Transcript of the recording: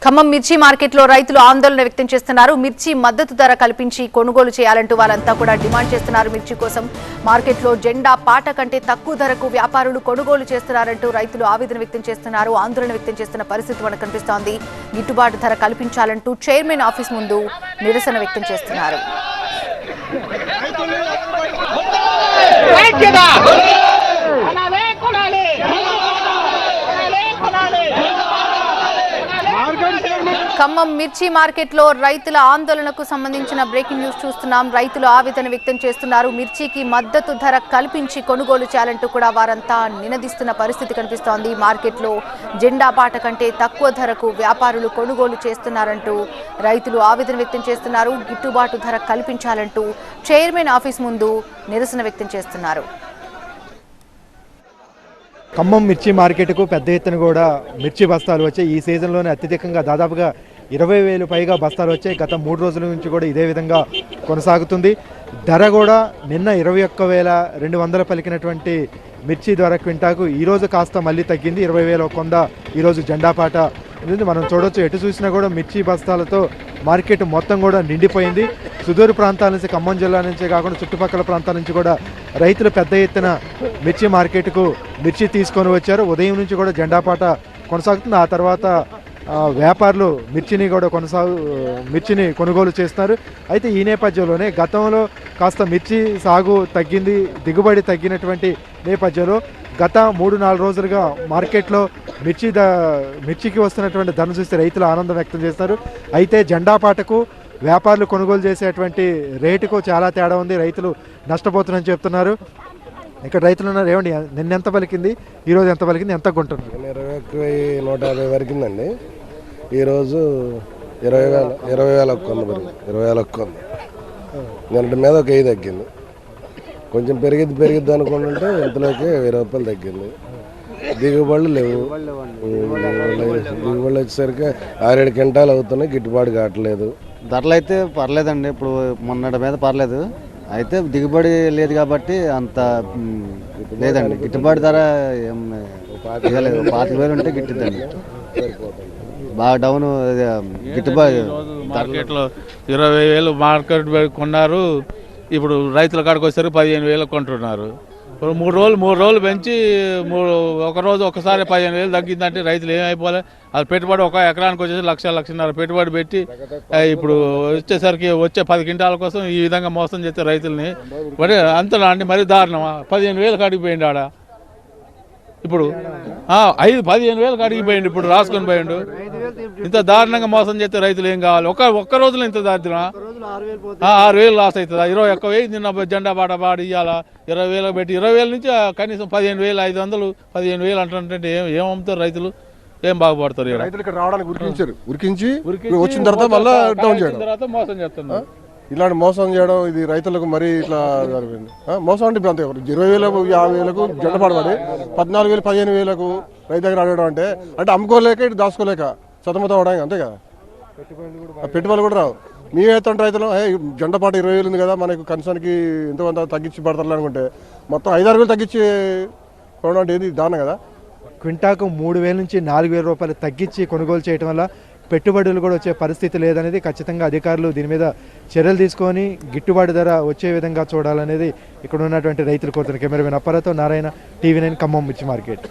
ఖమ్మం మిర్చి మార్కెట్లో రైతులు ఆందోళన వ్యక్తం చేస్తున్నారు. మిర్చి మద్దతు ధర కల్పించి కొనుగోలు చేయాలంటూ వారంతా కూడా డిమాండ్ చేస్తున్నారు. మిర్చి కోసం మార్కెట్లో జెండా పాట కంటే తక్కువ ధరకు వ్యాపారులు కొనుగోలు చేస్తున్నారంటూ రైతులు ఆవేదన వ్యక్తం చేస్తున్నారు. ఆందోళన వ్యక్తం చేస్తున్న పరిస్థితి మనకు కనిపిస్తోంది. గిట్టుబాటు ధర కల్పించాలంటూ చైర్మన్ ఆఫీస్ ముందు నిరసన వ్యక్తం చేస్తున్నారు. ఖమ్మం మిర్చి మార్కెట్లో రైతుల ఆందోళనకు సంబంధించిన బ్రేకింగ్ న్యూస్ చూస్తున్నాం. రైతులు ఆవేదన వ్యక్తం చేస్తున్నారు. మిర్చికి మద్దతు ధర కల్పించి కొనుగోలు చేయాలంటూ కూడా వారంతా నినదిస్తున్న పరిస్థితి కనిపిస్తోంది. మార్కెట్లో జెండా పాట కంటే తక్కువ ధరకు వ్యాపారులు కొనుగోలు చేస్తున్నారంటూ రైతులు ఆవేదన వ్యక్తం చేస్తున్నారు. గిట్టుబాటు ధర కల్పించాలంటూ చైర్మన్ ఆఫీస్ ముందు నిరసన వ్యక్తం చేస్తున్నారు. ఖమ్మం మిర్చి మార్కెట్కు పెద్ద ఎత్తున కూడా మిర్చి బస్తాలు వచ్చాయి. ఈ సీజన్లోనే అత్యధికంగా దాదాపుగా 20,000 పైగా బస్తాలు వచ్చాయి. గత 3 రోజుల నుంచి కూడా ఇదే విధంగా కొనసాగుతుంది. ధర కూడా నిన్న 21,200 పలికినటువంటి మిర్చి ధర క్వింటాకు ఈరోజు కాస్త మళ్ళీ తగ్గింది. 20,100 ఈరోజు జెండాపాట మనం చూడొచ్చు. ఎటు చూసినా కూడా మిర్చి బస్తాలతో మార్కెట్ మొత్తం కూడా నిండిపోయింది. సుదూర ప్రాంతాల నుంచి, ఖమ్మం జిల్లా నుంచే కాకుండా చుట్టుపక్కల ప్రాంతాల నుంచి కూడా రైతులు పెద్ద ఎత్తున మిర్చి మార్కెట్కు మిర్చి తీసుకొని వచ్చారు. ఉదయం నుంచి కూడా జెండాపాట కొనసాగుతుంది. ఆ తర్వాత వ్యాపారులు మిర్చిని కొనుగోలు చేస్తున్నారు. అయితే ఈ నేపథ్యంలోనే గతంలో కాస్త మిర్చి సాగు తగ్గింది, దిగుబడి తగ్గినటువంటి నేపథ్యంలో గత 3-4 రోజులుగా మార్కెట్లో మిర్చికి వస్తున్నటువంటి ధర చూస్తే రైతులు ఆనందం వ్యక్తం చేస్తారు. అయితే జెండాపాటకు వ్యాపారులు కొనుగోలు చేసేటువంటి రేటుకు చాలా తేడా ఉంది. రైతులు నష్టపోతున్నారని చెప్తున్నారు. ఇక్కడ రైతులు ఉన్నారు. ఏమండి, నిన్న ఎంత పలికింది, ఈరోజు ఎంత పలికింది, ఎంత కొంటున్నారు? 21,150 వరకిందండి. ఈరోజు 20,000 కొంది. 20,000 కొంది. నిన్నటి మీద ఒక 5 తగ్గింది. కొంచెం పెరిగిద్ది అనుకుంటుంటే ఇంతలోకి 1000 రూపాయలు తగ్గింది. దిగుబడులు లేవు. దిగుబడులు వచ్చేసరికి 6-7 క్వింటాలు అవుతున్నాయి. గిట్టుబాటు కావట్లేదు. ధరలు అయితే పర్లేదండి. ఇప్పుడు మొన్నటి మీద పర్లేదు. అయితే దిగుబడి లేదు కాబట్టి అంత లేదండి. గిట్టుబాటు ధర ఏం లేదు. 25,000 ఉంటే గిట్టిద్దండి. బాగా డౌన్ గిట్టుబాటు. మార్కెట్లో 20,000 మార్కెట్ కొన్నారు. ఇప్పుడు రైతుల కాడికి వచ్చేసరికి 15,000 కొంటున్నారు. 3 రోజులు పెంచి ఒక రోజు ఒకసారి 15,000 తగ్గిందంటే రైతులు ఏమైపోలే. అది పెట్టుబడి ఒక ఎకరానికి వచ్చేసి 1,00,000 పెట్టుబడి పెట్టి ఇప్పుడు వచ్చేసరికి వచ్చే 10 క్వింటాల కోసం ఈ విధంగా మోసం చేస్తే రైతుల్ని మరి అంతలా అండి. మరీ దారుణమా? 15,000 కాడికి పోయిండు ఆడ. ఇప్పుడు 15,000 కాడికి పోయిండు. ఇప్పుడు రాసుకొని పోయిండు. ఇంత దారుణంగా మోసం చేస్తే రైతులు ఏం కావాలి? ఒక్క రోజులో ఇంత దారుణమా? 6,000 లాస్ అవుతుందా? 21,000 నిన్న జెండా పాట ఇవ్వాలా? 20,000 పెట్టి 20,000 నుంచి కనీసం 15,500 15,000 అంటుంటే ఏం అమ్ముతారు రైతులు? ఏం బాగుపడతారు? రైతులు ఇక్కడ రావడానికి ఉరికించి వచ్చిన తర్వాత మళ్ళీ మోసం చేస్తున్నారు. ఇలాంటి మోసం చేయడం ఇది రైతులకు మరీ ఇట్లా మోసం అంటే ఇప్పుడు అంతే. 20,000 50,000 జెండ పడబడి 14,000 15,000 రైతు దగ్గర అడగడం అంటే అమ్ముకోలేక ఇటు దాచుకోలేక సతమతం అవడానికి అంతే కదా. పెట్టుబడులు కూడా రావు. మేమైతే రైతులు జెండ పాట 20,000 ఉంది కదా, మనకు కనీసానికి ఎంతమంది తగ్గించి పడతారు అనుకుంటే మొత్తం 5-6 వేలు తగ్గించి కొనడం అంటే ఏది దారుణం కదా. క్వింటాకు 3,000 నుంచి 4,000 రూపాయలు తగ్గించి కొనుగోలు చేయడం వల్ల పెట్టుబడులు కూడా వచ్చే పరిస్థితి లేదనేది ఖచ్చితంగా అధికారులు దీని మీద చర్యలు తీసుకొని గిట్టుబాటు ధర వచ్చే విధంగా చూడాలనేది ఇక్కడ ఉన్నటువంటి రైతులు కోరుతున్నారు. కెమెరామెన్ అప్పారావుతో నారాయణ, TV9 ఖమ్మం మిర్చి మార్కెట్.